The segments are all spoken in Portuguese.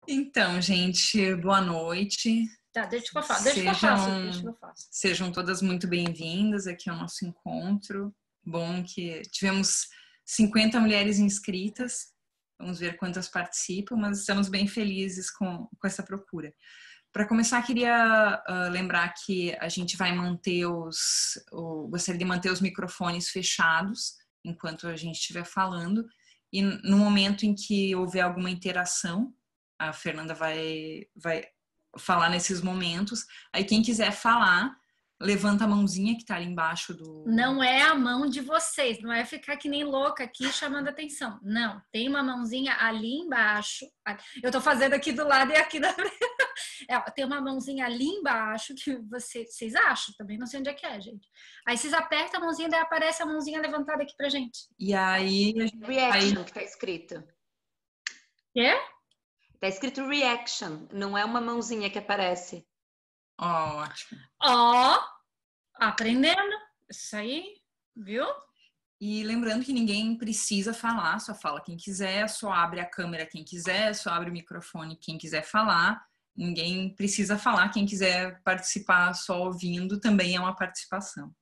Então, gente, boa noite. Tá, deixa que eu faço, deixa que eu faço. Sejam todas muito bem-vindas aqui ao nosso encontro. Bom que tivemos 50 mulheres inscritas. Vamos ver quantas participam, mas estamos bem felizes com essa procura. Para começar, queria lembrar que a gente vai gostaria de manter os microfones fechados enquanto a gente estiver falando. E no momento em que houver alguma interação, a Fernanda vai falar nesses momentos. Aí quem quiser falar, levanta a mãozinha que tá ali embaixo do... Não é a mão de vocês, não é ficar que nem louca aqui chamando atenção. Não, tem uma mãozinha ali embaixo. Eu tô fazendo aqui do lado e aqui da tem uma mãozinha ali embaixo que vocês acham, também não sei onde é, gente. Aí vocês apertam a mãozinha, daí aparece a mãozinha levantada aqui pra gente. E aí... Reaction que tá escrito. Quê? Tá escrito reaction, não é uma mãozinha que aparece. Ótimo. Aprendendo. Isso aí, viu? E lembrando que ninguém precisa falar, só fala quem quiser, só abre a câmera quem quiser, só abre o microfone quem quiser falar. Ninguém precisa falar, quem quiser participar só ouvindo também é uma participação.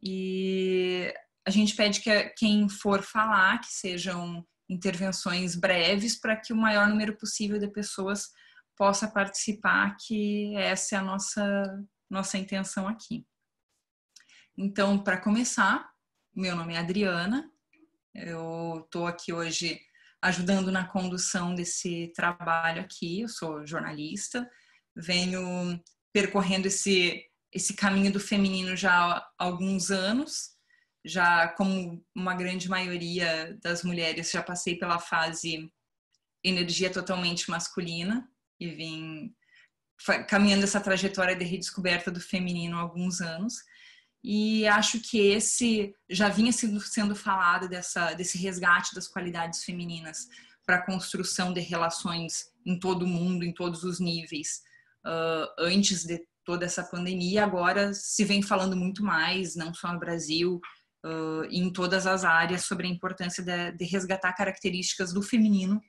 E a gente pede que quem for falar, que sejam intervenções breves para que o maior número possível de pessoas possa participar, que essa é a nossa intenção aqui. Então, para começar, meu nome é Adriana, eu estou aqui hoje ajudando na condução desse trabalho aqui, eu sou jornalista, venho percorrendo esse caminho do feminino já há alguns anos. Já como uma grande maioria das mulheres, já passei pela fase energia totalmente masculina e vim caminhando essa trajetória de redescoberta do feminino há alguns anos. E acho que esse já vinha sendo falado desse resgate das qualidades femininas para a construção de relações em todo o mundo, em todos os níveis, antes de toda essa pandemia. Agora se vem falando muito mais, não só no Brasil, em todas as áreas, sobre a importância de resgatar características do feminino,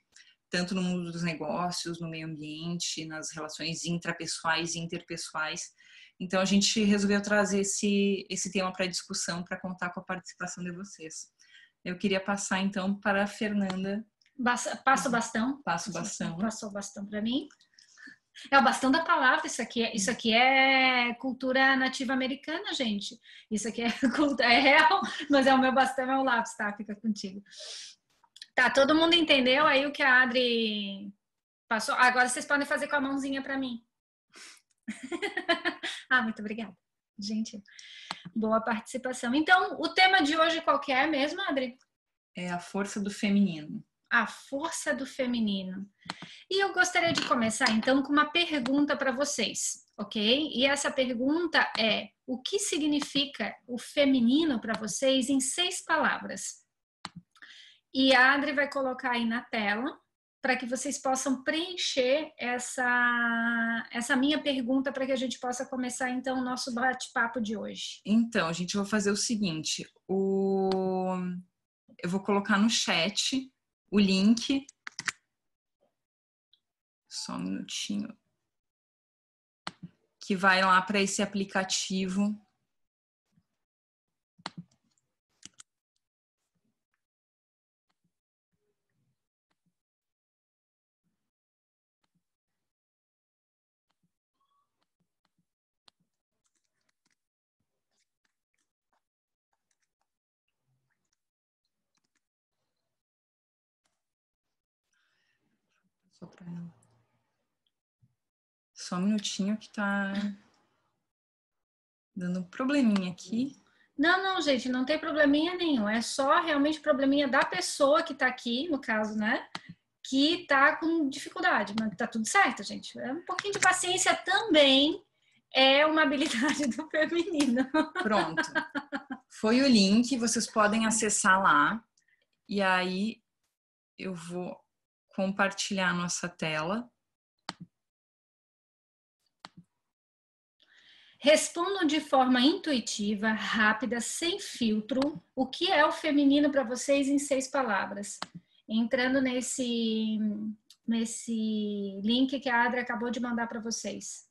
tanto no mundo dos negócios, no meio ambiente, nas relações intrapessoais e interpessoais. Então a gente resolveu trazer esse tema para discussão, para contar com a participação de vocês. Eu queria passar então para a Fernanda. Passa o bastão. Passa o bastão. Passou o bastão para mim. É o bastão da palavra, isso aqui é cultura nativa americana, gente. Isso aqui é real, mas é o meu bastão, é o lápis, tá? Fica contigo. Tá, todo mundo entendeu aí o que a Adri passou? Agora vocês podem fazer com a mãozinha para mim. Muito obrigada. Gente, boa participação. Então, o tema de hoje qual que é mesmo, Adri? É a força do feminino. A força do feminino. E eu gostaria de começar, então, com uma pergunta para vocês, ok? E essa pergunta é: o que significa o feminino para vocês em 6 palavras? E a Adri vai colocar aí na tela para que vocês possam preencher essa minha pergunta para que a gente possa começar, então, o nosso bate-papo de hoje. Então, gente, eu vou fazer o seguinte. Eu vou colocar no chat o link. Só um minutinho. Que vai lá para esse aplicativo. Só um minutinho que tá dando um probleminha aqui. Não, gente, não tem probleminha nenhum. É só realmente probleminha da pessoa que tá aqui, no caso, né? Que tá com dificuldade, mas tá tudo certo, gente. Um pouquinho de paciência também é uma habilidade do feminino. Pronto. Foi o link, vocês podem acessar lá. E aí eu vou compartilhar a nossa tela. Respondam de forma intuitiva, rápida, sem filtro, o que é o feminino para vocês em 6 palavras. Entrando nesse link que a Adri acabou de mandar para vocês.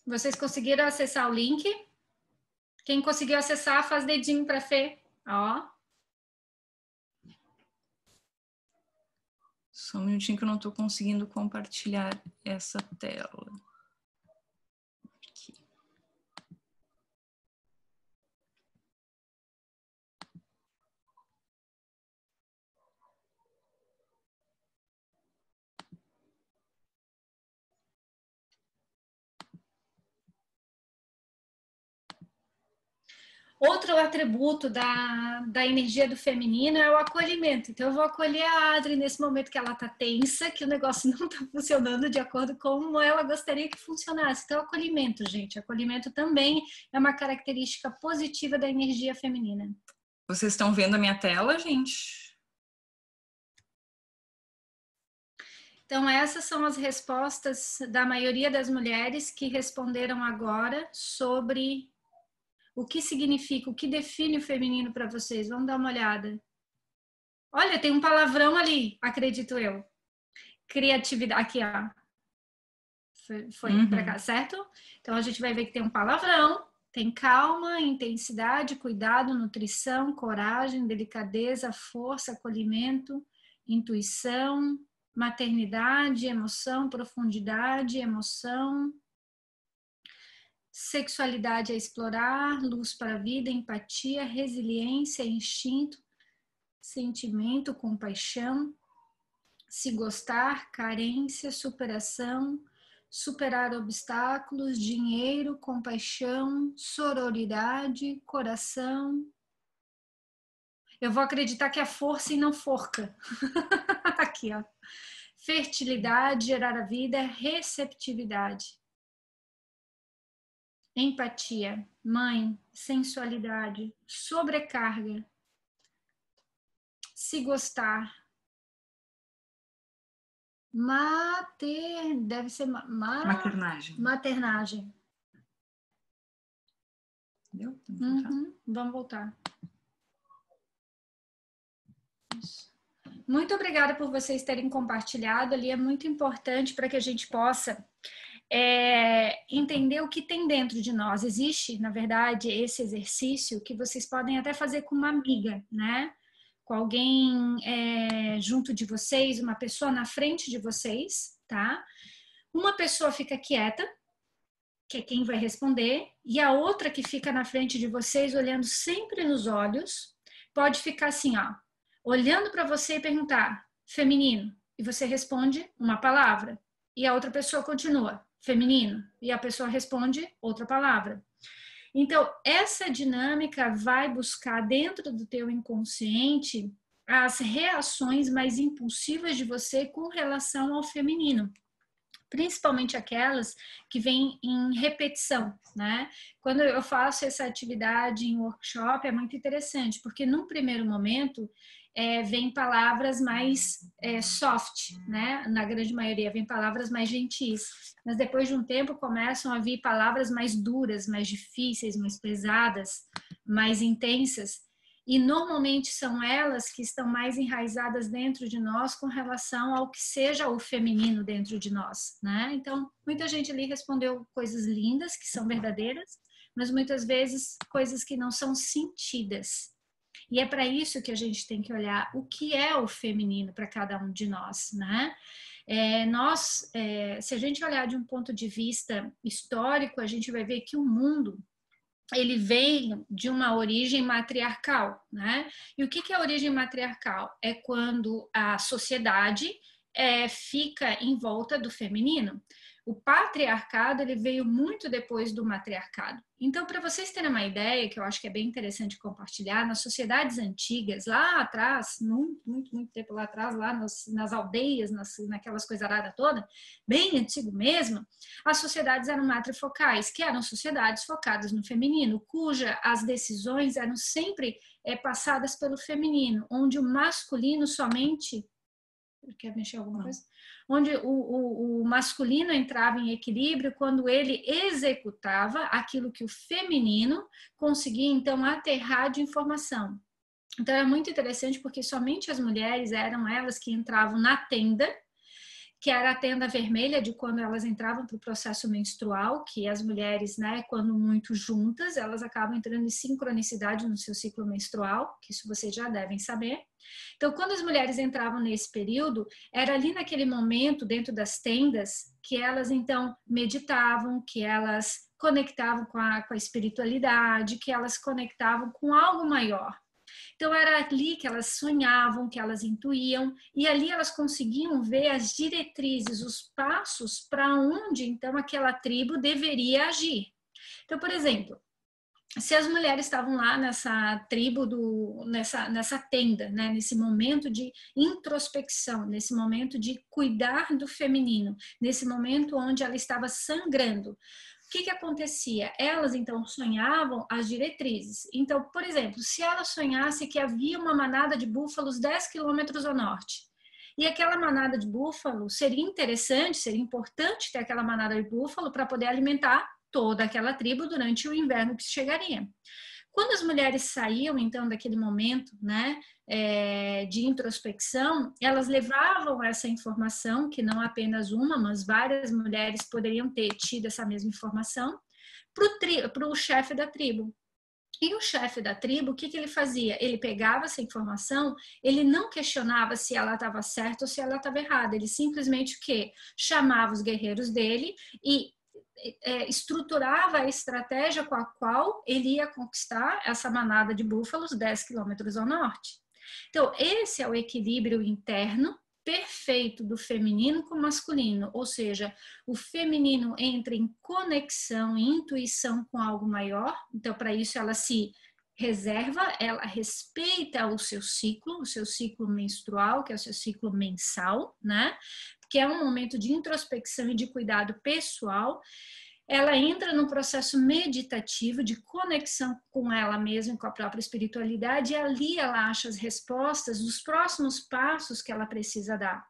Vocês conseguiram acessar o link? Quem conseguiu acessar, faz dedinho para Fê. Ó. Só um minutinho que eu não estou conseguindo compartilhar essa tela. Aqui. Outro atributo da energia do feminino é o acolhimento. Então, eu vou acolher a Adri nesse momento que ela está tensa, que o negócio não está funcionando de acordo com como ela gostaria que funcionasse. Então, acolhimento, gente. Acolhimento também é uma característica positiva da energia feminina. Vocês estão vendo a minha tela, gente? Então, essas são as respostas da maioria das mulheres que responderam agora sobre o que significa, o que define o feminino para vocês. Vamos dar uma olhada. Olha, tem um palavrão ali, acredito eu. Criatividade. Aqui, ó. Foi para cá, certo? Então, a gente vai ver que tem um palavrão. Tem calma, intensidade, cuidado, nutrição, coragem, delicadeza, força, acolhimento, intuição, maternidade, emoção, profundidade, emoção, sexualidade a explorar, luz para a vida, empatia, resiliência, instinto, sentimento, compaixão, se gostar, carência, superação, superar obstáculos, dinheiro, compaixão, sororidade, coração. Eu vou acreditar que é força e não forca. Aqui, ó. Fertilidade, gerar a vida, receptividade. Empatia, mãe, sensualidade, sobrecarga, se gostar, deve ser Maternagem. Maternagem. Entendeu? Vamos voltar. Isso. Muito obrigada por vocês terem compartilhado ali, é muito importante para que a gente possa entender o que tem dentro de nós. Existe, na verdade, esse exercício que vocês podem até fazer com uma amiga, né? Com alguém junto de vocês, uma pessoa na frente de vocês, tá? Uma pessoa fica quieta, que é quem vai responder, e a outra que fica na frente de vocês, olhando sempre nos olhos, pode ficar assim, ó, olhando para você e perguntar, feminino, e você responde uma palavra, e a outra pessoa continua, feminino, e a pessoa responde outra palavra. Então, essa dinâmica vai buscar dentro do teu inconsciente as reações mais impulsivas de você com relação ao feminino. Principalmente aquelas que vêm em repetição, né? Quando eu faço essa atividade em workshop, é muito interessante, porque num primeiro momento vem palavras mais soft, né? Na grande maioria vem palavras mais gentis, mas depois de um tempo começam a vir palavras mais duras, mais difíceis, mais pesadas, mais intensas. E normalmente são elas que estão mais enraizadas dentro de nós com relação ao que seja o feminino dentro de nós, né? Então, muita gente ali respondeu coisas lindas, que são verdadeiras, mas muitas vezes coisas que não são sentidas. E é para isso que a gente tem que olhar o que é o feminino para cada um de nós, né? Se a gente olhar de um ponto de vista histórico, a gente vai ver que o mundo ele vem de uma origem matriarcal, né? E o que é a origem matriarcal? É quando a sociedade fica em volta do feminino. O patriarcado, ele veio muito depois do matriarcado. Então, para vocês terem uma ideia, que eu acho que é bem interessante compartilhar, nas sociedades antigas, lá atrás, muito tempo lá atrás, lá nas aldeias, naquelas coisaradas todas, bem antigo mesmo, as sociedades eram matrifocais, que eram sociedades focadas no feminino, cuja as decisões eram sempre passadas pelo feminino, onde o masculino somente... Quer mexer alguma coisa? Onde o masculino entrava em equilíbrio quando ele executava aquilo que o feminino conseguia, então, aterrar de informação. Então, é muito interessante porque somente as mulheres eram elas que entravam na tenda, que era a tenda vermelha de quando elas entravam para o processo menstrual, que as mulheres, né, quando muito juntas, elas acabam entrando em sincronicidade no seu ciclo menstrual, que isso vocês já devem saber. Então, quando as mulheres entravam nesse período, era ali naquele momento, dentro das tendas, que elas, então, meditavam, que elas conectavam com a espiritualidade, que elas conectavam com algo maior. Então, era ali que elas sonhavam, que elas intuíam, e ali elas conseguiam ver as diretrizes, os passos para onde, então, aquela tribo deveria agir. Então, por exemplo, se as mulheres estavam lá nessa tribo, nessa tenda, né, nesse momento de introspecção, nesse momento de cuidar do feminino, nesse momento onde ela estava sangrando, o que acontecia? Elas, então, sonhavam as diretrizes. Então, por exemplo, se ela sonhasse que havia uma manada de búfalos 10 quilômetros ao norte, e aquela manada de búfalo seria interessante, seria importante ter aquela manada de búfalo para poder alimentar toda aquela tribo durante o inverno que chegaria. Quando as mulheres saíam, então, daquele momento, né, de introspecção, elas levavam essa informação, que não apenas uma, mas várias mulheres poderiam ter tido essa mesma informação, para o chefe da tribo. E o chefe da tribo, o que ele fazia? Ele pegava essa informação, ele não questionava se ela estava certa ou se ela estava errada, ele simplesmente o quê? Chamava os guerreiros dele e estruturava a estratégia com a qual ele ia conquistar essa manada de búfalos 10 quilômetros ao norte. Então, esse é o equilíbrio interno perfeito do feminino com o masculino, ou seja, o feminino entra em conexão, em intuição com algo maior, então para isso ela se reserva, ela respeita o seu ciclo menstrual, que é o seu ciclo mensal, né? Que é um momento de introspecção e de cuidado pessoal. Ela entra num processo meditativo de conexão com ela mesma, com a própria espiritualidade, e ali ela acha as respostas dos próximos passos que ela precisa dar.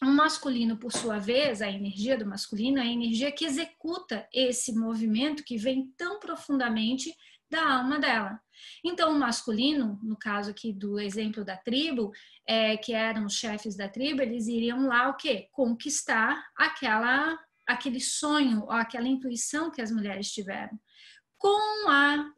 O masculino, por sua vez, a energia do masculino é a energia que executa esse movimento que vem tão profundamente da alma dela. Então, o masculino, no caso aqui do exemplo da tribo, que eram os chefes da tribo, eles iriam lá o quê? Conquistar aquele sonho, ou aquela intuição que as mulheres tiveram. Com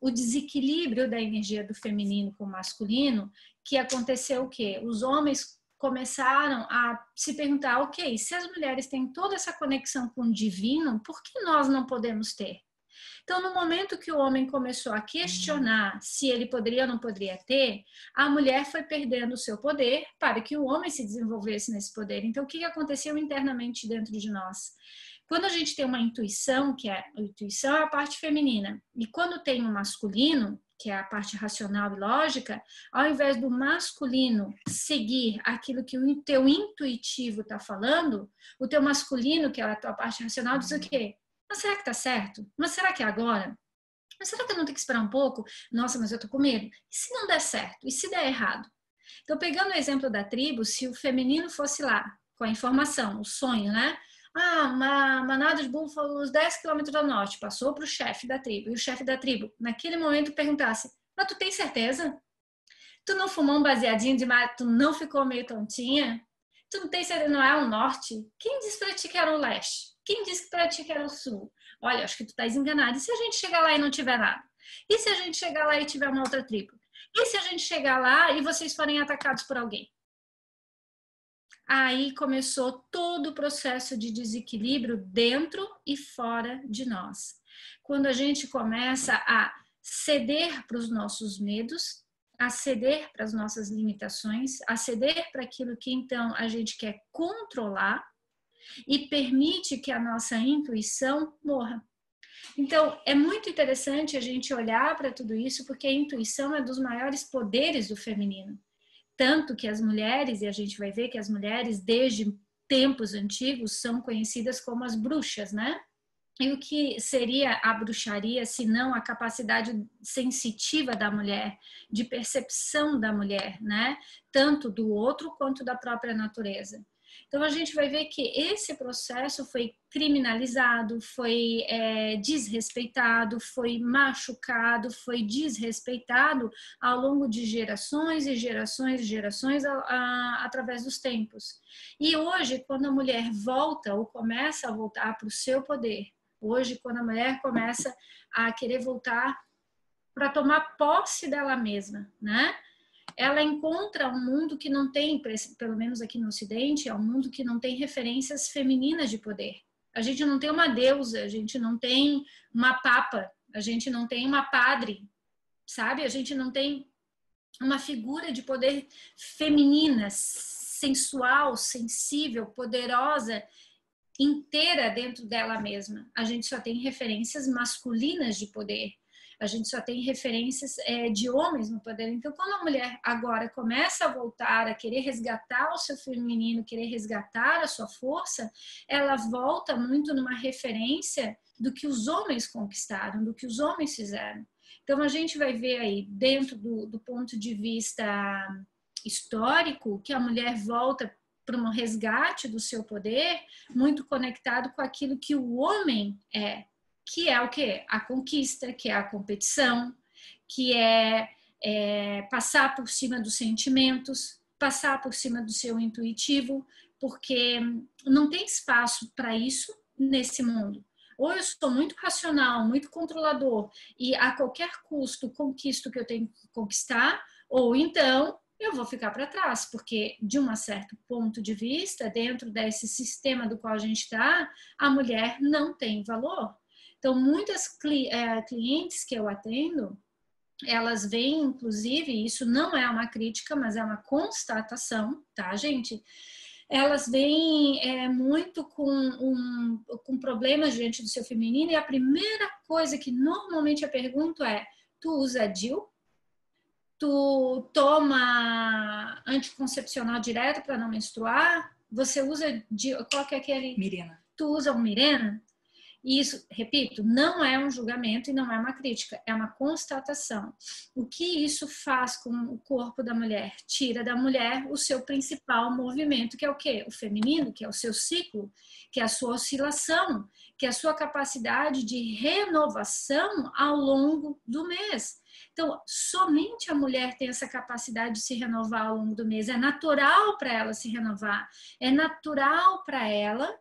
o desequilíbrio da energia do feminino com o masculino, que aconteceu o quê? Os homens começaram a se perguntar, ok, se as mulheres têm toda essa conexão com o divino, por que nós não podemos ter? Então, no momento que o homem começou a questionar se ele poderia ou não poderia ter, a mulher foi perdendo o seu poder para que o homem se desenvolvesse nesse poder. Então, o que aconteceu internamente dentro de nós? Quando a gente tem uma intuição, a intuição é a parte feminina, e quando tem um masculino, que é a parte racional e lógica, ao invés do masculino seguir aquilo que o teu intuitivo está falando, o teu masculino, que é a tua parte racional, diz o quê? Mas será que tá certo? Mas será que é agora? Mas será que eu não tenho que esperar um pouco? Nossa, mas eu tô com medo. E se não der certo? E se der errado? Então, pegando o exemplo da tribo, se o feminino fosse lá, com a informação, o sonho, né? Uma manada de búfalos 10 quilômetros ao norte, passou para o chefe da tribo. E o chefe da tribo, naquele momento, perguntasse, mas tu tem certeza? Tu não fumou um baseadinho de mato? Tu não ficou meio tontinha? Tu não tem certeza, não é o norte? Quem disse para ti que era o leste? Quem disse para ti que era o sul? Olha, acho que tu estás enganado. E se a gente chegar lá e não tiver nada? E se a gente chegar lá e tiver uma outra tribo? E se a gente chegar lá e vocês forem atacados por alguém? Aí começou todo o processo de desequilíbrio dentro e fora de nós. Quando a gente começa a ceder para os nossos medos, a ceder para as nossas limitações, a ceder para aquilo que então a gente quer controlar e permite que a nossa intuição morra. Então, é muito interessante a gente olhar para tudo isso, porque a intuição é dos maiores poderes do feminino. Tanto que as mulheres, e a gente vai ver que as mulheres, desde tempos antigos, são conhecidas como as bruxas, né? E o que seria a bruxaria, se não a capacidade sensitiva da mulher, de percepção da mulher, né? Tanto do outro quanto da própria natureza. Então, a gente vai ver que esse processo foi criminalizado, foi desrespeitado, foi machucado, foi desrespeitado ao longo de gerações e gerações e gerações através dos tempos. E hoje, quando a mulher volta ou começa a voltar para o seu poder, hoje, quando a mulher começa a querer voltar para tomar posse dela mesma, né? Ela encontra um mundo que não tem, pelo menos aqui no Ocidente, é um mundo que não tem referências femininas de poder. A gente não tem uma deusa, a gente não tem uma papa, a gente não tem uma padre, sabe? A gente não tem uma figura de poder feminina, sensual, sensível, poderosa, inteira dentro dela mesma. A gente só tem referências masculinas de poder. A gente só tem referências de homens no poder. Então, quando a mulher agora começa a voltar a querer resgatar o seu feminino, querer resgatar a sua força, ela volta muito numa referência do que os homens conquistaram, do que os homens fizeram. Então, a gente vai ver aí, dentro do ponto de vista histórico, que a mulher volta para um resgate do seu poder, muito conectado com aquilo que o homem é. Que é o quê? A conquista, que é a competição, que é passar por cima dos sentimentos, passar por cima do seu intuitivo, porque não tem espaço para isso nesse mundo. Ou eu sou muito racional, muito controlador, e a qualquer custo conquisto o que eu tenho que conquistar, ou então eu vou ficar para trás, porque de um certo ponto de vista, dentro desse sistema do qual a gente está, a mulher não tem valor. Então, muitas clientes que eu atendo, elas veem, inclusive, isso não é uma crítica, mas é uma constatação, tá, gente? Elas vêm muito com problemas diante do seu feminino e a primeira coisa que normalmente eu pergunto é: tu usa DIU? Tu toma anticoncepcional direto para não menstruar? Você usa DIU? Qual que é aquele? Mirena. Tu usa o Mirena? E isso, repito, não é um julgamento e não é uma crítica, é uma constatação. O que isso faz com o corpo da mulher? Tira da mulher o seu principal movimento, que é o quê? O feminino, que é o seu ciclo, que é a sua oscilação, que é a sua capacidade de renovação ao longo do mês. Então, somente a mulher tem essa capacidade de se renovar ao longo do mês. É natural para ela se renovar, é natural para ela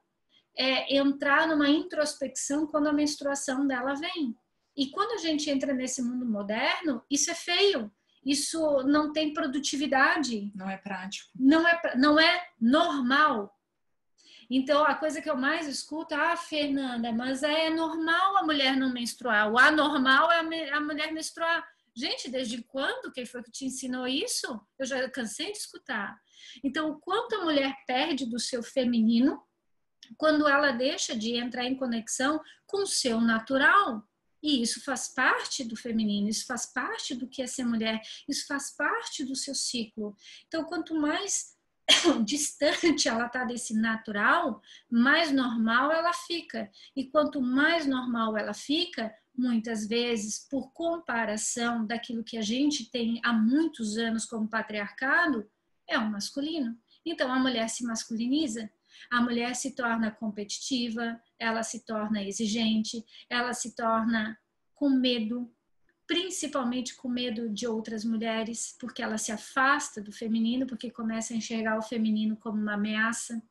entrar numa introspecção quando a menstruação dela vem. E quando a gente entra nesse mundo moderno, isso é feio. Isso não tem produtividade. Não é prático. Não é normal. Então, a coisa que eu mais escuto, Fernanda, mas é normal a mulher não menstruar. O anormal é a mulher menstruar. Gente, desde quando? Quem foi que te ensinou isso? Eu já cansei de escutar. Então, o quanto a mulher perde do seu feminino quando ela deixa de entrar em conexão com o seu natural. E isso faz parte do feminino, isso faz parte do que é ser mulher, isso faz parte do seu ciclo. Então, quanto mais distante ela está desse natural, mais normal ela fica. E quanto mais normal ela fica, muitas vezes, por comparação daquilo que a gente tem há muitos anos como patriarcado, é o masculino. Então, a mulher se masculiniza. A mulher se torna competitiva, ela se torna exigente, ela se torna com medo, principalmente com medo de outras mulheres, porque ela se afasta do feminino, porque começa a enxergar o feminino como uma ameaça.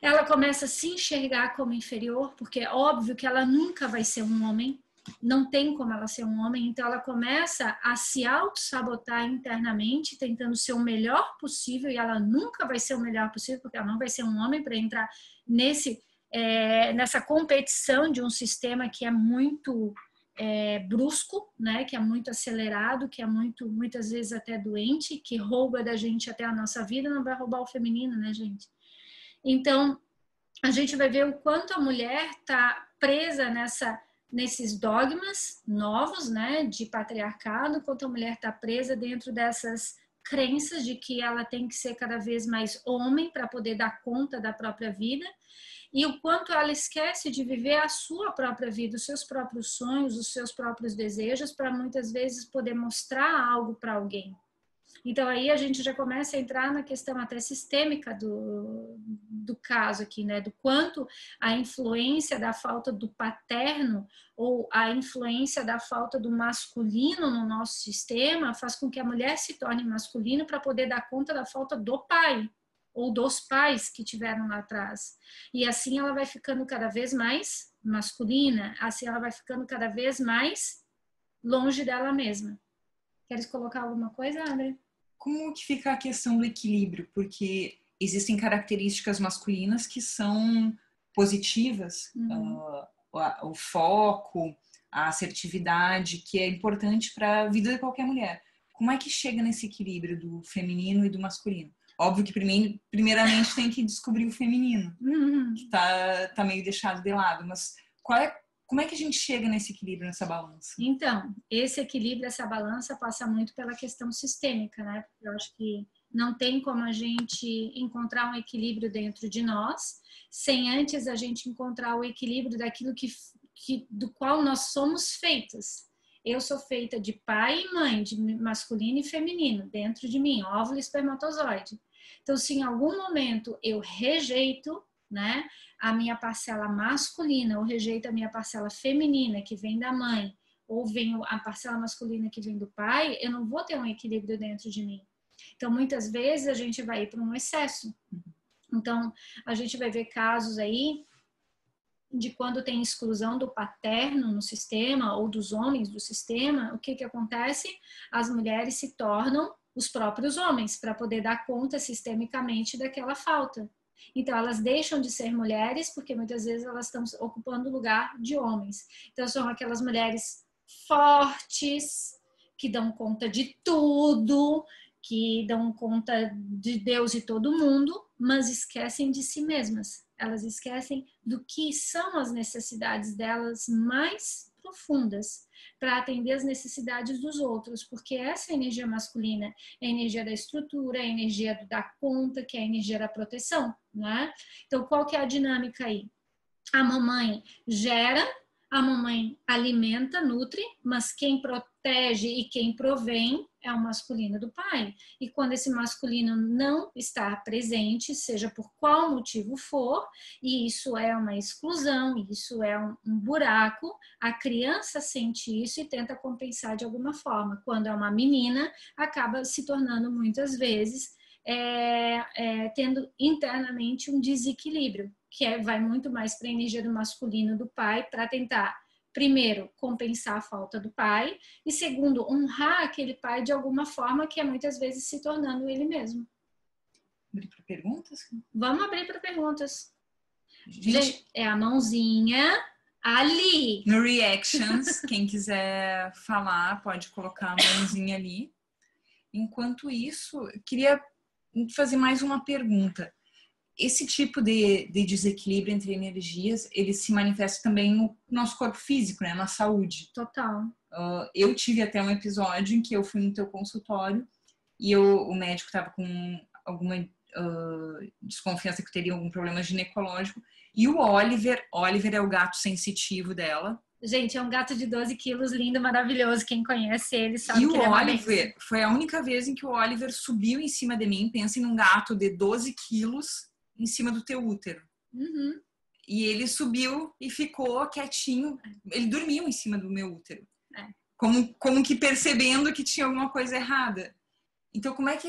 Ela começa a se enxergar como inferior, porque é óbvio que ela nunca vai ser um homem, não tem como ela ser um homem, então ela começa a se auto-sabotar internamente, tentando ser o melhor possível, e ela nunca vai ser o melhor possível, porque ela não vai ser um homem para entrar nessa competição de um sistema que é muito brusco, né? Que é muito acelerado, que é muitas vezes até doente, que rouba da gente até a nossa vida, não vai roubar o feminino, né, gente? Então, a gente vai ver o quanto a mulher está presa nesses dogmas novos, né, de patriarcado, quanto a mulher está presa dentro dessas crenças de que ela tem que ser cada vez mais homem para poder dar conta da própria vida, e o quanto ela esquece de viver a sua própria vida, os seus próprios sonhos, os seus próprios desejos, para muitas vezes poder mostrar algo para alguém. Então aí a gente já começa a entrar na questão até sistêmica do caso aqui, né? Do quanto a influência da falta do paterno ou a influência da falta do masculino no nosso sistema faz com que a mulher se torne masculina para poder dar conta da falta do pai ou dos pais que tiveram lá atrás. E assim ela vai ficando cada vez mais masculina, assim ela vai ficando cada vez mais longe dela mesma. Queres colocar alguma coisa, André? Como que fica a questão do equilíbrio? Porque existem características masculinas que são positivas, o foco, a assertividade, que é importante para a vida de qualquer mulher. Como é que chega nesse equilíbrio do feminino e do masculino? Óbvio que primeiramente tem que descobrir o feminino, que tá meio deixado de lado, mas como é que a gente chega nesse equilíbrio, nessa balança? Então, esse equilíbrio, essa balança passa muito pela questão sistêmica, né? Porque eu acho que não tem como a gente encontrar um equilíbrio dentro de nós sem antes a gente encontrar o equilíbrio daquilo do qual nós somos feitas. Eu sou feita de pai e mãe, de masculino e feminino, dentro de mim, óvulo e espermatozoide. Então, se em algum momento eu rejeito, né, a minha parcela masculina, ou rejeito a minha parcela feminina, que vem da mãe, ou vem a parcela masculina que vem do pai, eu não vou ter um equilíbrio dentro de mim. Então, muitas vezes a gente vai ir para um excesso. Então, a gente vai ver casos aí de quando tem exclusão do paterno no sistema, ou dos homens do sistema, o que acontece? As mulheres se tornam os próprios homens, para poder dar conta sistemicamente daquela falta. Então, elas deixam de ser mulheres, porque muitas vezes elas estão ocupando o lugar de homens. Então, são aquelas mulheres fortes, que dão conta de tudo, que dão conta de Deus e todo mundo, mas esquecem de si mesmas. Elas esquecem do que são as necessidades delas mais profundas, para atender as necessidades dos outros, porque essa energia masculina é a energia da estrutura, é a energia do dar conta, que é a energia da proteção, né? Então, qual que é a dinâmica aí? A mamãe gera, a mamãe alimenta, nutre, mas quem protege e quem provém é o masculino do pai. E quando esse masculino não está presente, seja por qual motivo for, e isso é uma exclusão, isso é um buraco, a criança sente isso e tenta compensar de alguma forma. Quando é uma menina, acaba se tornando muitas vezes tendo internamente um desequilíbrio, que vai muito mais para a energia do masculino do pai, para tentar, primeiro, compensar a falta do pai, e segundo, honrar aquele pai de alguma forma, que é muitas vezes se tornando ele mesmo. Abrir para perguntas? Vamos abrir para perguntas. Gente, é a mãozinha ali. No Reactions, quem quiser falar, pode colocar a mãozinha ali. Enquanto isso, eu queria fazer mais uma pergunta. Esse tipo de desequilíbrio entre energias, ele se manifesta também no nosso corpo físico, né? Na saúde. Total. Eu tive até um episódio em que eu fui no teu consultório e o médico estava com alguma desconfiança que eu teria algum problema ginecológico. E o Oliver é o gato sensitivo dela. Gente, é um gato de 12 quilos, lindo, maravilhoso. Quem conhece ele sabe que ele é uma Oliver, foi a única vez em que o Oliver subiu em cima de mim. Pensa em um gato de 12 quilos em cima do teu útero. Uhum. E ele subiu e ficou quietinho. Ele dormiu em cima do meu útero. Como que percebendo que tinha alguma coisa errada. Então, como é que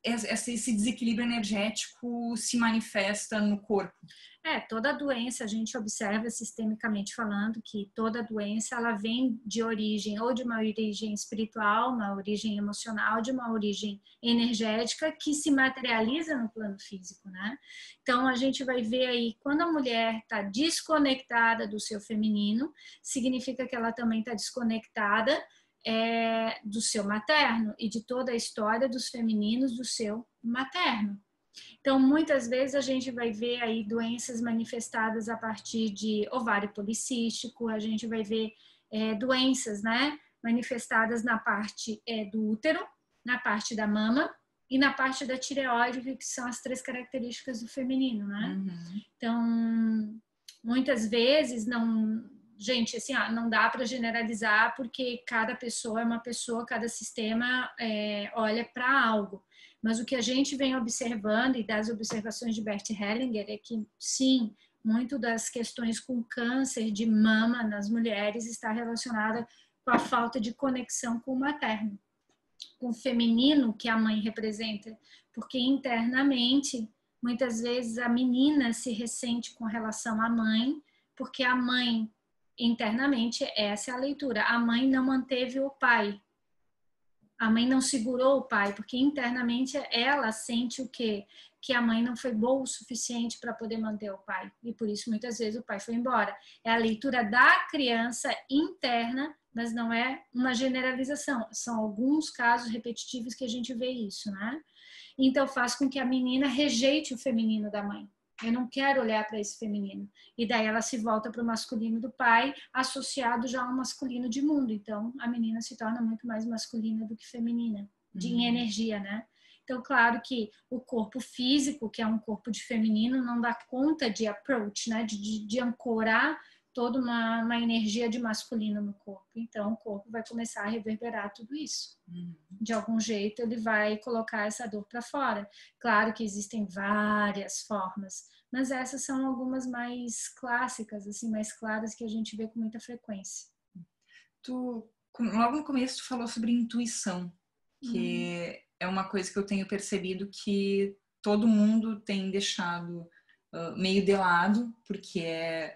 esse desequilíbrio energético se manifesta no corpo? Toda doença, a gente observa sistemicamente falando que toda doença ela vem de origem, ou de uma origem espiritual, uma origem emocional, de uma origem energética que se materializa no plano físico, né? Então a gente vai ver aí, quando a mulher está desconectada do seu feminino, significa que ela também está desconectada do seu materno e de toda a história dos femininos do seu materno. Então, muitas vezes a gente vai ver aí doenças manifestadas a partir de ovário policístico, a gente vai ver doenças, né, manifestadas na parte do útero, na parte da mama e na parte da tireoide, que são as 3 características do feminino, né? Uhum. Então, muitas vezes gente, assim, não dá para generalizar porque cada pessoa é uma pessoa, cada sistema olha para algo. Mas o que a gente vem observando e das observações de Bert Hellinger é que, sim, muito das questões com câncer de mama nas mulheres está relacionada com a falta de conexão com o materno, com o feminino que a mãe representa. Porque internamente, muitas vezes a menina se ressente com relação à mãe, porque a mãe, internamente, essa é a leitura, a mãe não manteve o pai. A mãe não segurou o pai, porque internamente ela sente o quê? Que a mãe não foi boa o suficiente para poder manter o pai. E por isso, muitas vezes, o pai foi embora. É a leitura da criança interna, mas não é uma generalização. São alguns casos repetitivos que a gente vê isso, né? Então, faz com que a menina rejeite o feminino da mãe. Eu não quero olhar para esse feminino. E daí ela se volta para o masculino do pai, associado já ao masculino de mundo. Então, a menina se torna muito mais masculina do que feminina, em energia, né? Então, claro que o corpo físico, que é um corpo de feminino, não dá conta de approach, né? De ancorar toda uma energia de masculino no corpo. Então, o corpo vai começar a reverberar tudo isso. De algum jeito, ele vai colocar essa dor para fora. Claro que existem várias formas, mas essas são algumas mais clássicas, assim, mais claras, que a gente vê com muita frequência. Logo no começo, tu falou sobre intuição, que é uma coisa que eu tenho percebido que todo mundo tem deixado meio de lado, porque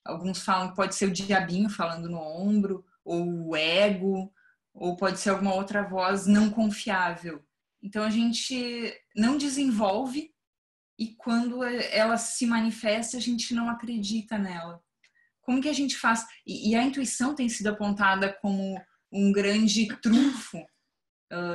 alguns falam que pode ser o diabinho falando no ombro, ou o ego, ou pode ser alguma outra voz não confiável. Então a gente não desenvolve e quando ela se manifesta, a gente não acredita nela. Como que a gente faz? E a intuição tem sido apontada como um grande trunfo,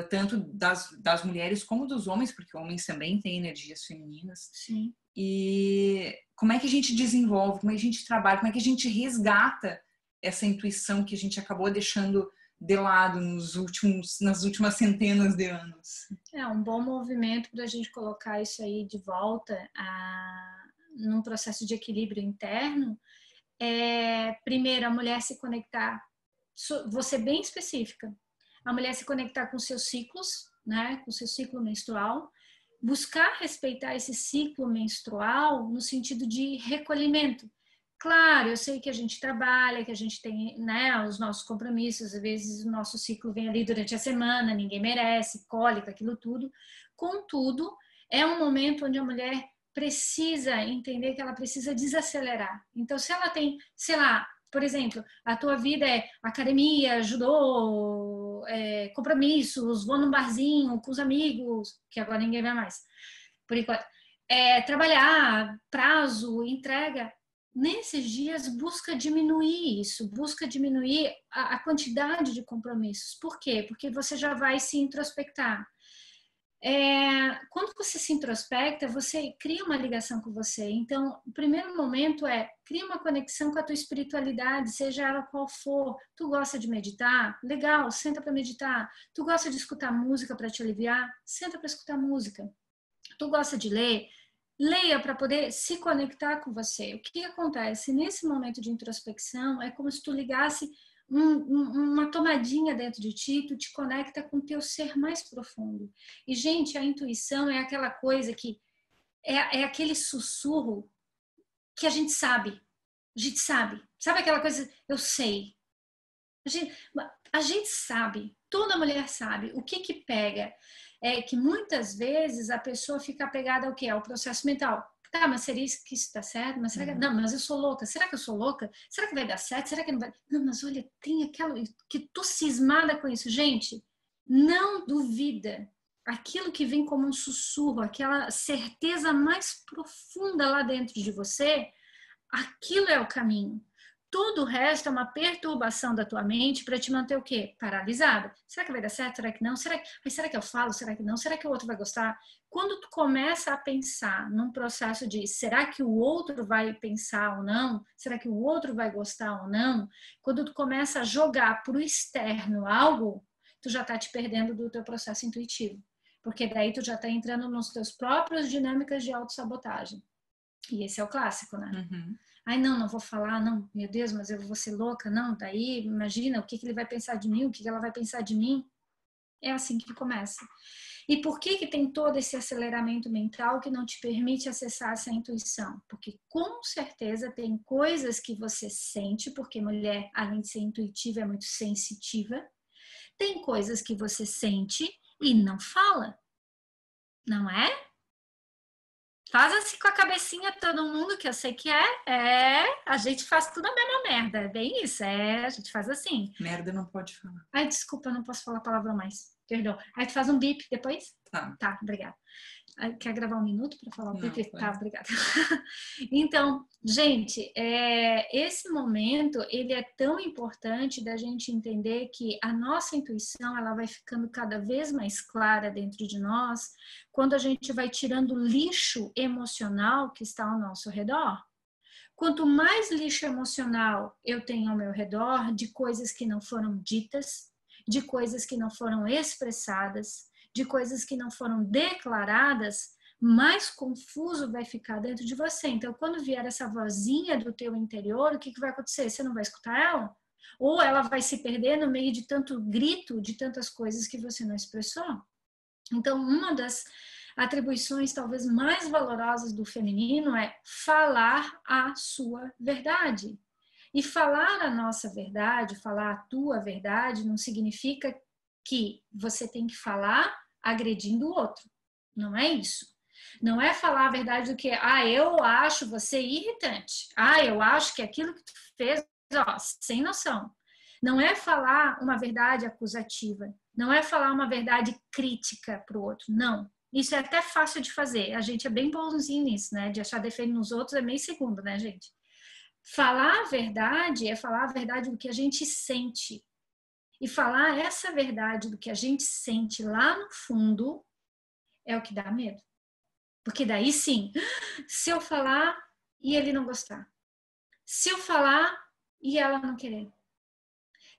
tanto das mulheres como dos homens, porque homens também têm energias femininas. Sim. E como é que a gente desenvolve, como é que a gente trabalha, como é que a gente resgata essa intuição que a gente acabou deixando de lado nas últimas centenas de anos? É um bom movimento para a gente colocar isso aí de volta num processo de equilíbrio interno. Primeiro, a mulher se conectar, vou ser bem específica, a mulher se conectar com seus ciclos, né, com seu ciclo menstrual, buscar respeitar esse ciclo menstrual no sentido de recolhimento. Claro, eu sei que a gente trabalha, que a gente tem, né, os nossos compromissos, às vezes o nosso ciclo vem ali durante a semana, ninguém merece, cólica, aquilo tudo. Contudo, é um momento onde a mulher precisa entender que ela precisa desacelerar. Então, se ela tem, sei lá, por exemplo, a tua vida é academia, judô, compromissos, vou num barzinho com os amigos, que agora ninguém vai mais, por enquanto. Trabalhar, prazo, entrega. Nesses dias, busca diminuir isso, busca diminuir a quantidade de compromissos. Por quê? Porque você já vai se introspectar. Quando você se introspecta, você cria uma ligação com você. Então, o primeiro momento cria uma conexão com a tua espiritualidade, seja ela qual for. Tu gosta de meditar? Legal, senta para meditar. Tu gosta de escutar música para te aliviar? Senta para escutar música. Tu gosta de ler? Leia para poder se conectar com você. O que acontece? Nesse momento de introspecção, é como se tu ligasse uma tomadinha dentro de ti, tu te conecta com o teu ser mais profundo. E, gente, a intuição é aquela coisa que é aquele sussurro que a gente sabe. A gente sabe. Sabe aquela coisa, eu sei. A gente sabe. Toda mulher sabe o que pega. é que muitas vezes a pessoa fica apegada ao quê? Ao processo mental. Tá, mas seria isso que isso dá certo? Mas será que... Não, mas eu sou louca. Será que eu sou louca? Será que vai dar certo? Será que não vai? Não, mas olha, tem aquela... que tô cismada com isso. Gente, não duvida. Aquilo que vem como um sussurro, aquela certeza mais profunda lá dentro de você, aquilo é o caminho. Tudo o resto é uma perturbação da tua mente para te manter o quê? Paralisada. Será que vai dar certo? Será que não? Será que eu falo? Será que não? Será que o outro vai gostar? Quando tu começa a pensar num processo de será que o outro vai pensar ou não? Será que o outro vai gostar ou não? Quando tu começa a jogar para o externo algo, tu já está te perdendo do teu processo intuitivo. Porque daí tu já está entrando nos teus próprias dinâmicas de autossabotagem. E esse é o clássico, né? Uhum. Ai, não vou falar, não, meu Deus, mas eu vou ser louca, não, daí, imagina o que ele vai pensar de mim, o que ela vai pensar de mim. É assim que começa. E por que tem todo esse aceleramento mental que não te permite acessar essa intuição? Porque com certeza tem coisas que você sente, porque mulher, além de ser intuitiva, é muito sensitiva. Tem coisas que você sente e não fala, não é? Faz assim com a cabecinha todo mundo, que eu sei que a gente faz tudo a mesma merda, é bem isso, a gente faz assim. Merda não pode falar. Ai, desculpa, não posso falar palavrão mais, perdão. Aí tu faz um bip depois? Tá. Tá, obrigada. Quer gravar um minuto para falar o bip? Não, tá, obrigada. Então, gente, esse momento, ele é tão importante da gente entender que a nossa intuição, ela vai ficando cada vez mais clara dentro de nós, quando a gente vai tirando o lixo emocional que está ao nosso redor. Quanto mais lixo emocional eu tenho ao meu redor, de coisas que não foram ditas, de coisas que não foram expressadas, de coisas que não foram declaradas, mais confuso vai ficar dentro de você. Então, quando vier essa vozinha do teu interior, o que vai acontecer? Você não vai escutar ela? Ou ela vai se perder no meio de tanto grito, de tantas coisas que você não expressou? Então, uma das atribuições talvez mais valorosas do feminino é falar a sua verdade. E falar a nossa verdade, falar a tua verdade, não significa que você tem que falar agredindo o outro. Não é isso. Não é falar a verdade do que, eu acho você irritante. Eu acho que aquilo que tu fez, sem noção. Não é falar uma verdade acusativa. Não é falar uma verdade crítica para o outro. Não. Isso é até fácil de fazer. A gente é bem bonzinho nisso, né? De achar defeito nos outros é meio segundo, né, gente? Falar a verdade é falar a verdade do que a gente sente. E falar essa verdade do que a gente sente lá no fundo é o que dá medo. Porque daí sim, se eu falar e ele não gostar. Se eu falar e ela não querer.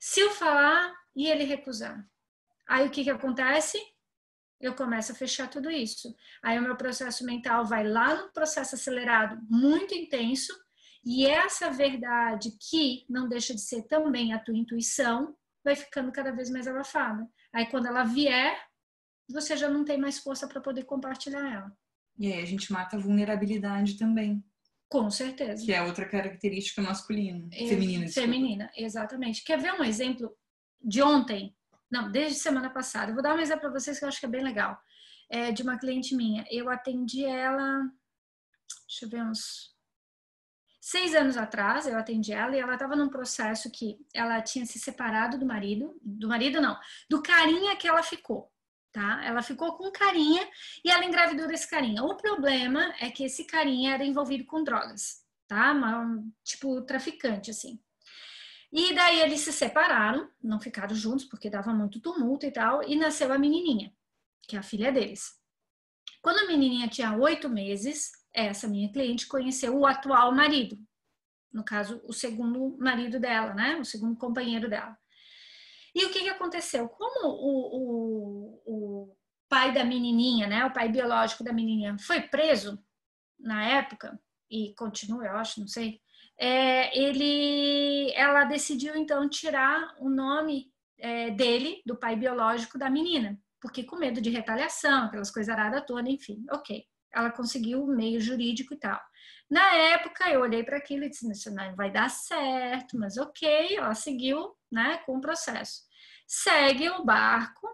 Se eu falar e ele recusar. Aí o que acontece? Eu começo a fechar tudo isso. Aí o meu processo mental vai lá no processo acelerado, muito intenso, e essa verdade que não deixa de ser também a tua intuição, vai ficando cada vez mais abafada. Aí quando ela vier, você já não tem mais força para poder compartilhar ela. E aí a gente mata a vulnerabilidade também. Com certeza. Que é outra característica masculina, feminina. Feminina, exatamente. Quer ver um exemplo de ontem? Não, desde semana passada. Eu vou dar um exemplo para vocês que eu acho que é bem legal. De uma cliente minha. Eu atendi ela, deixa eu ver, uns 6 anos atrás, eu atendi ela e ela estava num processo que ela tinha se separado do marido não, do carinha que ela ficou. Tá? Ela ficou com carinha e ela engravidou desse carinha. O problema é que esse carinha era envolvido com drogas, tá? Tipo traficante, assim. E daí eles se separaram, não ficaram juntos porque dava muito tumulto e tal, e nasceu a menininha, que é a filha deles. Quando a menininha tinha 8 meses, essa minha cliente conheceu o atual marido, no caso, o segundo marido dela, né? O segundo companheiro dela. E o que aconteceu? Como o pai da menininha, né, o pai biológico da menininha, foi preso na época, e continua, eu acho, não sei, ela decidiu, então, tirar o nome dele, do pai biológico da menina, porque com medo de retaliação, aquelas coisas aradas todas, enfim, ok. Ela conseguiu o meio jurídico e tal. Na época, eu olhei para aquilo e disse, isso não vai dar certo, mas ok, ela seguiu, né, com o processo. Segue o barco,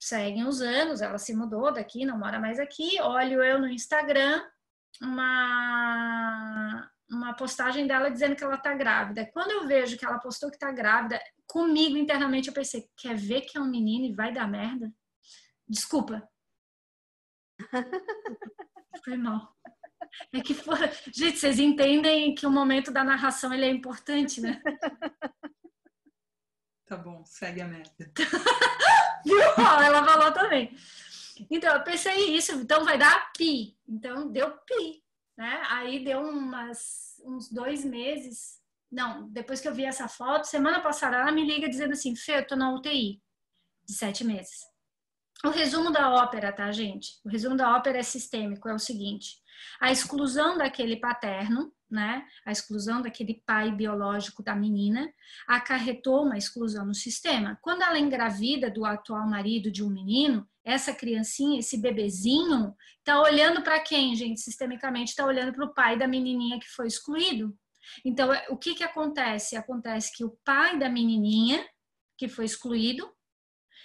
seguem os anos, ela se mudou daqui, não mora mais aqui, olho eu no Instagram uma postagem dela dizendo que ela tá grávida. Quando eu vejo que ela postou que tá grávida, comigo internamente eu pensei, quer ver que é um menino e vai dar merda? Desculpa. Foi mal. É que gente, vocês entendem que o momento da narração ele é importante, né? Tá bom, segue a merda. Viu? Ela falou também. Então, eu pensei isso, então vai dar pi. Então, deu pi, né? Aí deu uns 2 meses. Não, depois que eu vi essa foto, semana passada, ela me liga dizendo assim, Fê, eu tô na UTI de 7 meses. O resumo da ópera, tá, gente? O resumo da ópera é sistêmico, é o seguinte. A exclusão daquele paterno, né? A exclusão daquele pai biológico da menina acarretou uma exclusão no sistema. Quando ela engravida do atual marido de um menino, essa criancinha, esse bebezinho, tá olhando para quem, gente? Sistemicamente tá olhando para o pai da menininha que foi excluído. Então, o que acontece? Acontece que o pai da menininha que foi excluído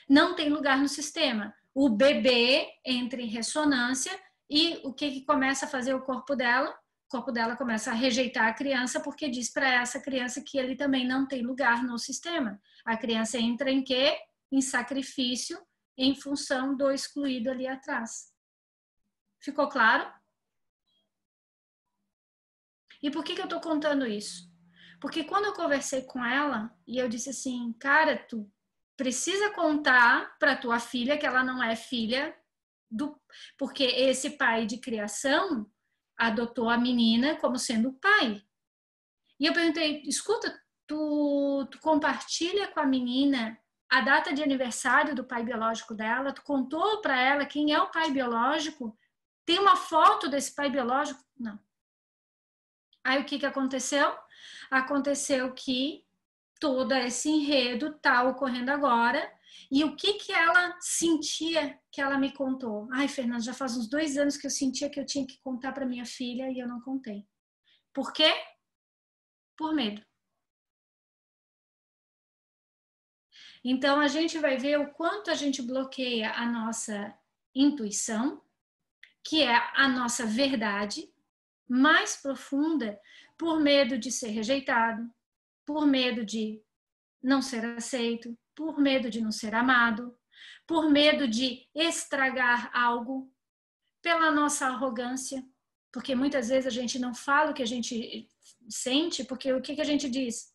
não tem lugar no sistema. O bebê entra em ressonância e o que começa a fazer o corpo dela? O corpo dela começa a rejeitar a criança porque diz para essa criança que ele também não tem lugar no sistema. A criança entra em quê? Em sacrifício em função do excluído ali atrás. Ficou claro? E por que eu tô contando isso? Porque quando eu conversei com ela e eu disse assim, cara, tu precisa contar para tua filha que ela não é filha do... Porque esse pai de criação adotou a menina como sendo o pai. E eu perguntei, escuta, tu compartilha com a menina a data de aniversário do pai biológico dela? Tu contou para ela quem é o pai biológico? Tem uma foto desse pai biológico? Não. Aí o que aconteceu? Aconteceu que todo esse enredo está ocorrendo agora. E o que ela sentia que ela me contou? Ai, Fernanda, já faz uns 2 anos que eu sentia que eu tinha que contar para minha filha e eu não contei. Por quê? Por medo. Então, a gente vai ver o quanto a gente bloqueia a nossa intuição, que é a nossa verdade mais profunda, por medo de ser rejeitado, por medo de não ser aceito, por medo de não ser amado, por medo de estragar algo, pela nossa arrogância, porque muitas vezes a gente não fala o que a gente sente, porque o que a gente diz?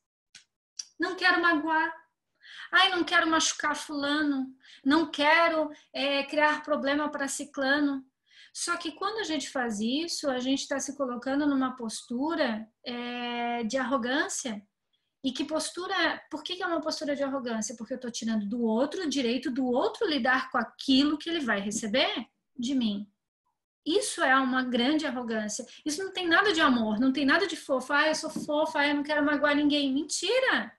Não quero magoar. Ai, não quero machucar fulano, não quero criar problema para ciclano. Só que quando a gente faz isso, a gente está se colocando numa postura de arrogância. E que postura, por que é uma postura de arrogância? Porque eu estou tirando do outro o direito do outro lidar com aquilo que ele vai receber de mim. Isso é uma grande arrogância. Isso não tem nada de amor, não tem nada de fofo. Ah, eu sou fofa, eu não quero magoar ninguém. Mentira!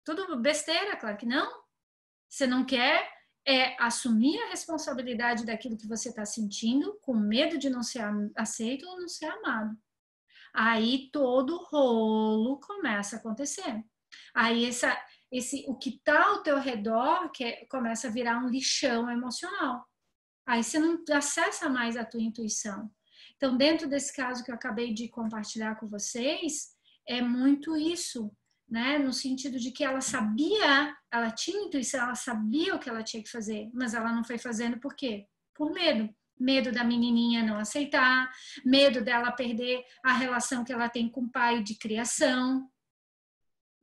Tudo besteira, claro que não. Você não quer assumir a responsabilidade daquilo que você está sentindo, com medo de não ser aceito ou não ser amado. Aí todo rolo começa a acontecer. Aí o que está ao teu redor começa a virar um lixão emocional. Aí você não acessa mais a tua intuição. Então, dentro desse caso que eu acabei de compartilhar com vocês, é muito isso, né? No sentido de que ela sabia, ela tinha intuição, ela sabia o que ela tinha que fazer, mas ela não foi fazendo por quê? Por medo. Medo da menininha não aceitar, medo dela perder a relação que ela tem com o pai de criação.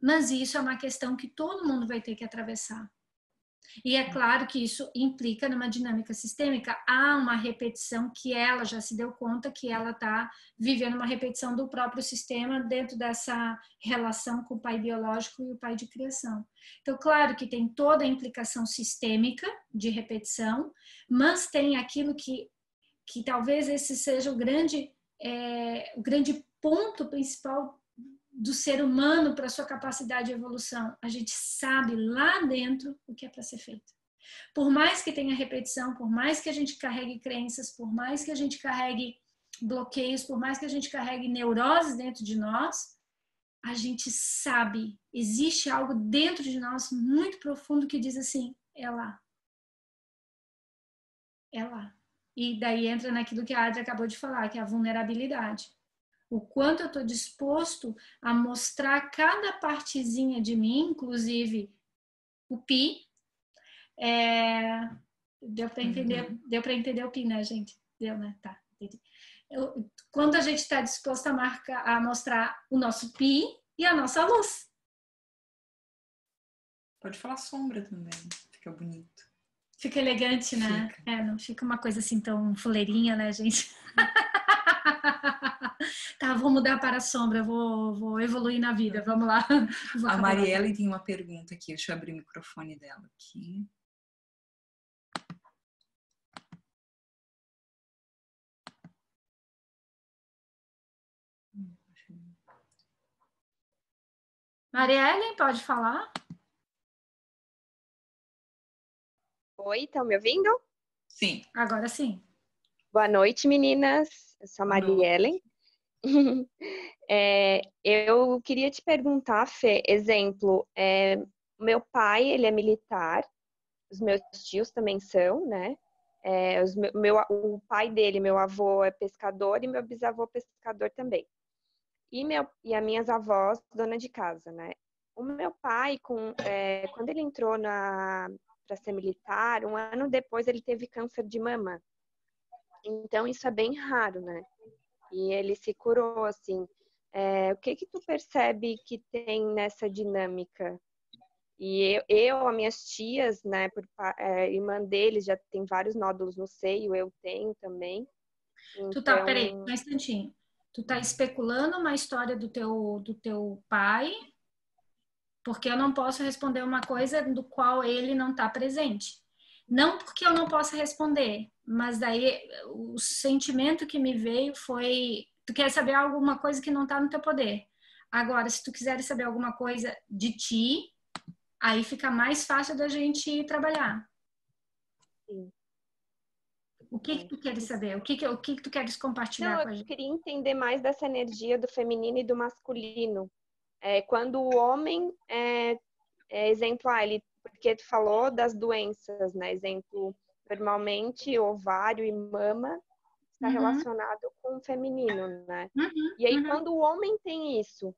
Mas isso é uma questão que todo mundo vai ter que atravessar. E é claro que isso implica numa dinâmica sistêmica. Há uma repetição que ela já se deu conta que ela está vivendo uma repetição do próprio sistema dentro dessa relação com o pai biológico e o pai de criação. Então, claro que tem toda a implicação sistêmica de repetição, mas tem aquilo que talvez esse seja o grande ponto principal do ser humano para a sua capacidade de evolução. A gente sabe lá dentro o que é para ser feito. Por mais que tenha repetição, por mais que a gente carregue crenças, por mais que a gente carregue bloqueios, por mais que a gente carregue neuroses dentro de nós, a gente sabe, existe algo dentro de nós muito profundo que diz assim, é lá. É lá. E daí entra naquilo que a Adri acabou de falar, que é a vulnerabilidade. O quanto eu estou disposto a mostrar cada partezinha de mim, inclusive o pi. Deu para entender, deu para entender o pi, né, gente? Deu, né? Tá, entendi. Quando a gente está disposto a mostrar o nosso pi e a nossa luz. Pode falar sombra também, fica bonito. Fica elegante, né? Fica. Não fica uma coisa assim tão fuleirinha, né, gente? Tá, vou mudar para a sombra, vou evoluir na vida, vamos lá. A Marielle tem uma pergunta aqui, deixa eu abrir o microfone dela aqui. Marielle, pode falar? Oi, estão me ouvindo? Sim. Agora sim. Boa noite, meninas. Eu sou a Mariellen. Eu queria te perguntar, Fê, exemplo, meu pai, ele é militar, os meus tios também são, né? O pai dele, meu avô, é pescador e meu bisavô é pescador também. E as minhas avós, dona de casa, né? O meu pai, quando ele entrou para ser militar, um ano depois ele teve câncer de mama. Então, isso é bem raro, né? E ele se curou, assim. O que tu percebe que tem nessa dinâmica? E as minhas tias, né, irmã deles já tem vários nódulos no seio, eu tenho também. Então... Peraí, um instantinho. Tu tá especulando uma história do teu pai, porque eu não posso responder uma coisa do qual ele não tá presente. Não porque eu não possa responder, mas daí o sentimento que me veio foi: tu quer saber alguma coisa que não tá no teu poder. Agora, se tu quiser saber alguma coisa de ti, aí fica mais fácil da gente trabalhar. Sim. O que tu queres saber? O que tu queres compartilhar com a gente? Eu queria entender mais dessa energia do feminino e do masculino. Quando o homem exemplo, porque tu falou das doenças, né? Exemplo, normalmente ovário e mama está relacionado com o feminino, né? E aí, quando o homem tem isso,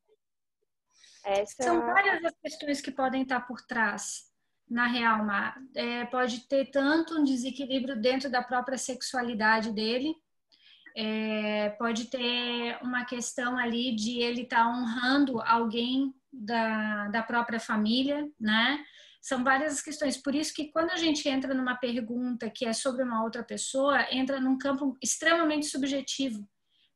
São várias as questões que podem estar por trás. Na real, pode ter tanto um desequilíbrio dentro da própria sexualidade dele, pode ter uma questão ali de ele estar honrando alguém da própria família, né? São várias as questões. Por isso que quando a gente entra numa pergunta que é sobre uma outra pessoa, entra num campo extremamente subjetivo,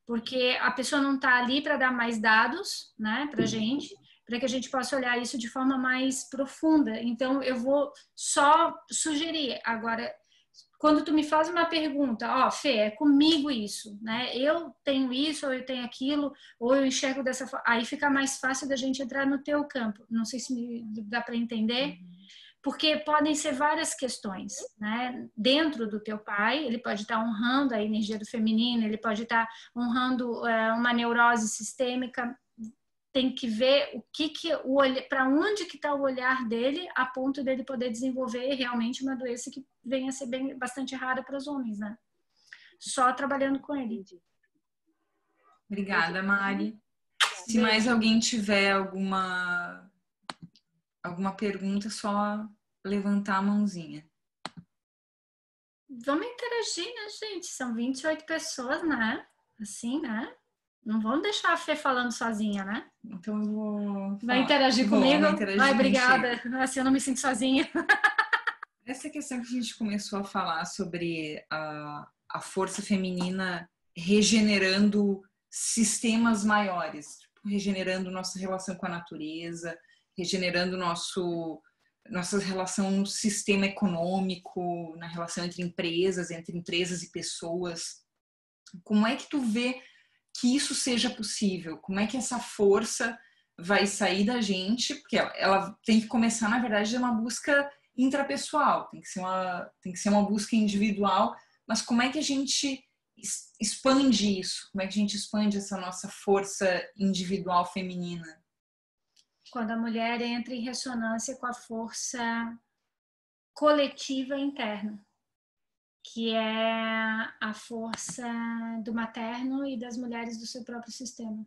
porque a pessoa não está ali para dar mais dados, né, para gente, para que a gente possa olhar isso de forma mais profunda. Então, eu vou só sugerir. Agora, quando tu me faz uma pergunta, Fê, é comigo isso, né? Eu tenho isso, ou eu tenho aquilo, ou eu enxergo dessa forma. Aí fica mais fácil da gente entrar no teu campo. Não sei se me dá para entender. Porque podem ser várias questões, né? Dentro do teu pai, ele pode estar honrando a energia do feminino, ele pode estar honrando uma neurose sistêmica. Tem que ver para onde que está o olhar dele, a ponto dele poder desenvolver realmente uma doença que venha a ser bastante rara para os homens, né? Só trabalhando com ele. Obrigada, Mari. Se mais alguém tiver alguma pergunta, é só levantar a mãozinha. Vamos interagir, né, gente? São 28 pessoas, né? Assim, né? Não vamos deixar a Fê falando sozinha, né? Então eu vou... Vai interagir comigo? Vai obrigada. Assim eu não me sinto sozinha. Essa questão que a gente começou a falar sobre a força feminina regenerando sistemas maiores, tipo, regenerando nossa relação com a natureza, regenerando nossa relação no sistema econômico, na relação entre empresas e pessoas. Como é que tu vê que isso seja possível? Como é que essa força vai sair da gente? Porque ela tem que começar, na verdade, de uma busca intrapessoal, tem que ser uma busca individual, mas como é que a gente expande isso? Como é que a gente expande essa nossa força individual feminina? Quando a mulher entra em ressonância com a força coletiva interna, que é a força do materno e das mulheres do seu próprio sistema.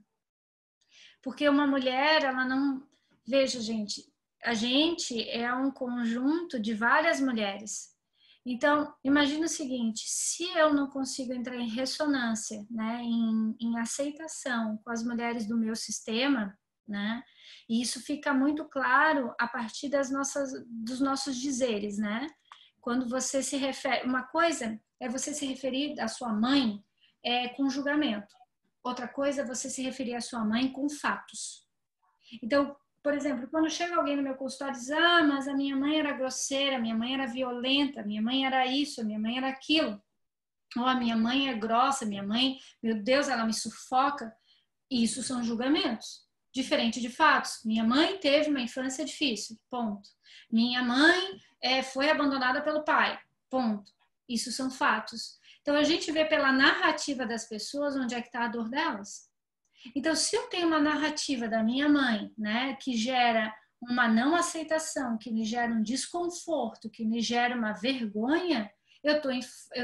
Porque uma mulher, ela não... Veja, gente, a gente é um conjunto de várias mulheres. Então, imagina o seguinte, se eu não consigo entrar em ressonância, né, em aceitação com as mulheres do meu sistema, né, e isso fica muito claro a partir dos nossos dizeres, né? Quando você se refere... Uma coisa é você se referir à sua mãe com julgamento. Outra coisa é você se referir à sua mãe com fatos. Então, por exemplo, quando chega alguém no meu consultório e diz, ah, mas a minha mãe era grosseira, a minha mãe era violenta, a minha mãe era isso, a minha mãe era aquilo. Ou a minha mãe é grossa, minha mãe, meu Deus, ela me sufoca. Isso são julgamentos. Diferente de fatos. Minha mãe teve uma infância difícil, ponto. Minha mãe foi abandonada pelo pai, ponto. Isso são fatos. Então, a gente vê pela narrativa das pessoas onde é que está a dor delas. Então, se eu tenho uma narrativa da minha mãe, né, que gera uma não aceitação, que me gera um desconforto, que me gera uma vergonha, eu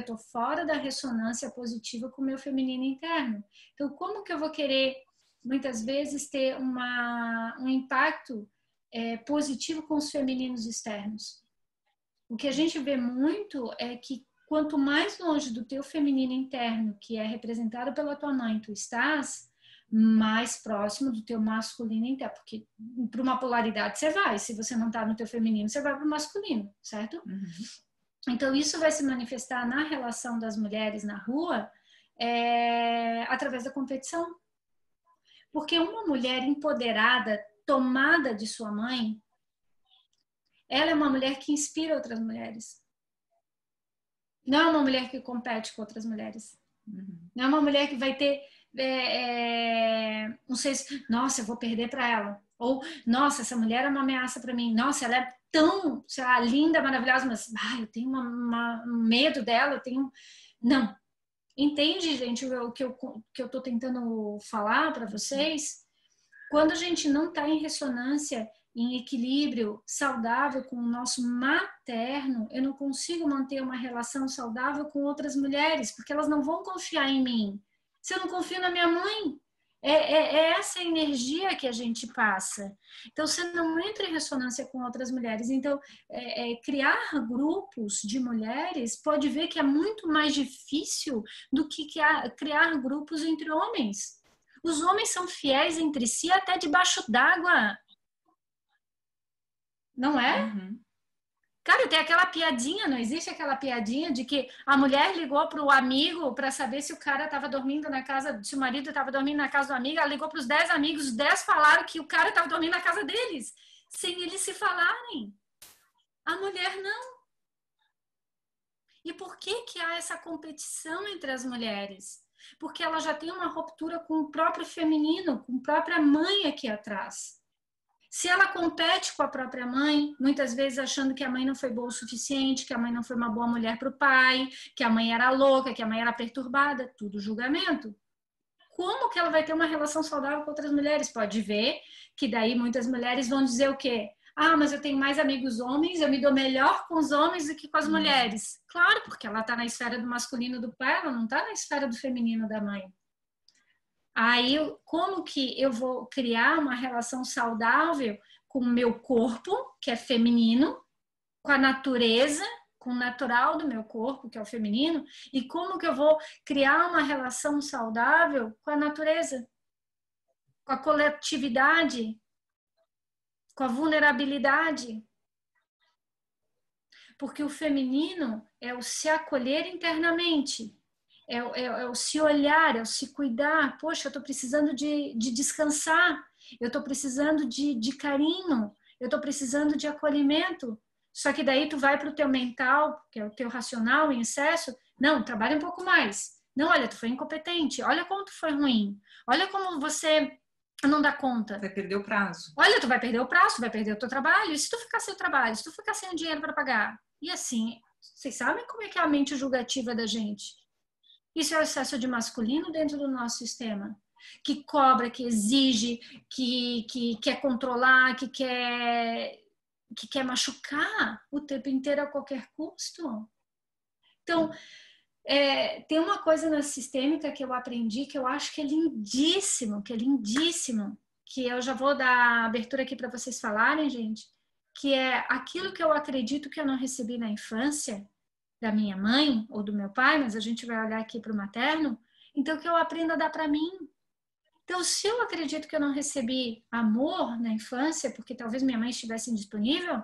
tô fora da ressonância positiva com o meu feminino interno. Então, como que eu vou querer, muitas vezes, ter um impacto positivo com os femininos externos? O que a gente vê muito é que quanto mais longe do teu feminino interno, que é representado pela tua mãe, tu estás, mais próximo do teu masculino interno, porque para uma polaridade você vai, se você não está no teu feminino, você vai para o masculino, certo? Uhum. Então isso vai se manifestar na relação das mulheres na rua através da competição. Porque uma mulher empoderada, tomada de sua mãe, ela é uma mulher que inspira outras mulheres. Não é uma mulher que compete com outras mulheres. Uhum. Não é uma mulher que vai ter não sei se, nossa, eu vou perder para ela. Ou, nossa, essa mulher é uma ameaça para mim. Nossa, ela é tão, sei lá, linda, maravilhosa, mas eu tenho um medo dela, eu tenho... Não. Entende, gente, o que eu tô tentando falar para vocês? Quando a gente não está em ressonância, em equilíbrio saudável com o nosso materno, eu não consigo manter uma relação saudável com outras mulheres, porque elas não vão confiar em mim. Se eu não confio na minha mãe, é essa energia que a gente passa. Então, você não entra em ressonância com outras mulheres. Então, criar grupos de mulheres pode ver que é muito mais difícil do que criar grupos entre homens. Os homens são fiéis entre si até debaixo d'água. Não é? Uhum. Cara, tem aquela piadinha, não existe aquela piadinha de que a mulher ligou para o amigo para saber se o cara estava dormindo na casa, se o marido estava dormindo na casa do amigo, ela ligou para os 10 amigos, os 10 falaram que o cara estava dormindo na casa deles, sem eles se falarem. A mulher não. E por que há essa competição entre as mulheres? Porque ela já tem uma ruptura com o próprio feminino, com a própria mãe aqui atrás. Se ela compete com a própria mãe, muitas vezes achando que a mãe não foi boa o suficiente, que a mãe não foi uma boa mulher para o pai, que a mãe era louca, que a mãe era perturbada, tudo julgamento. Como que ela vai ter uma relação saudável com outras mulheres? Pode ver que daí muitas mulheres vão dizer o quê? Ah, mas eu tenho mais amigos homens, eu me dou melhor com os homens do que com as mulheres. Claro, porque ela está na esfera do masculino do pai, ela não está na esfera do feminino da mãe. Aí, como que eu vou criar uma relação saudável com o meu corpo, que é feminino, com a natureza, com o natural do meu corpo, que é o feminino, e como que eu vou criar uma relação saudável com a natureza, com a coletividade, com a vulnerabilidade? Porque o feminino é o se acolher internamente. É o se olhar, é o se cuidar. Poxa, eu estou precisando de descansar, eu estou precisando de carinho, eu estou precisando de acolhimento. Só que daí tu vai para o teu mental, que é o teu racional em excesso. Não, trabalha um pouco mais. Não, olha, tu foi incompetente, olha como tu foi ruim, olha como você não dá conta. Vai perder o prazo. Olha, tu vai perder o prazo, tu vai perder o teu trabalho. E se tu ficar sem o trabalho, se tu ficar sem o dinheiro para pagar? E assim, vocês sabem como é que é a mente julgativa da gente? Isso é o excesso de masculino dentro do nosso sistema, que cobra, que exige, que quer controlar, que quer machucar o tempo inteiro a qualquer custo. Então, tem uma coisa na sistêmica que eu aprendi que eu acho que é lindíssimo, que eu já vou dar abertura aqui para vocês falarem, gente, que é aquilo que eu acredito que eu não recebi na infância, da minha mãe ou do meu pai, mas a gente vai olhar aqui para o materno, então que eu aprendo a dar para mim. Então, se eu acredito que eu não recebi amor na infância, porque talvez minha mãe estivesse indisponível,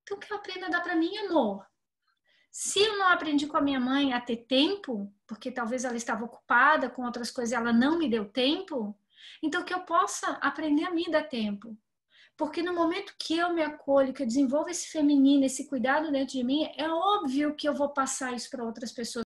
então que eu aprenda a dar para mim amor. Se eu não aprendi com a minha mãe a ter tempo, porque talvez ela estava ocupada com outras coisas e ela não me deu tempo, então que eu possa aprender a me dar tempo. Porque no momento que eu me acolho, que eu desenvolvo esse feminino, esse cuidado dentro de mim, é óbvio que eu vou passar isso para outras pessoas.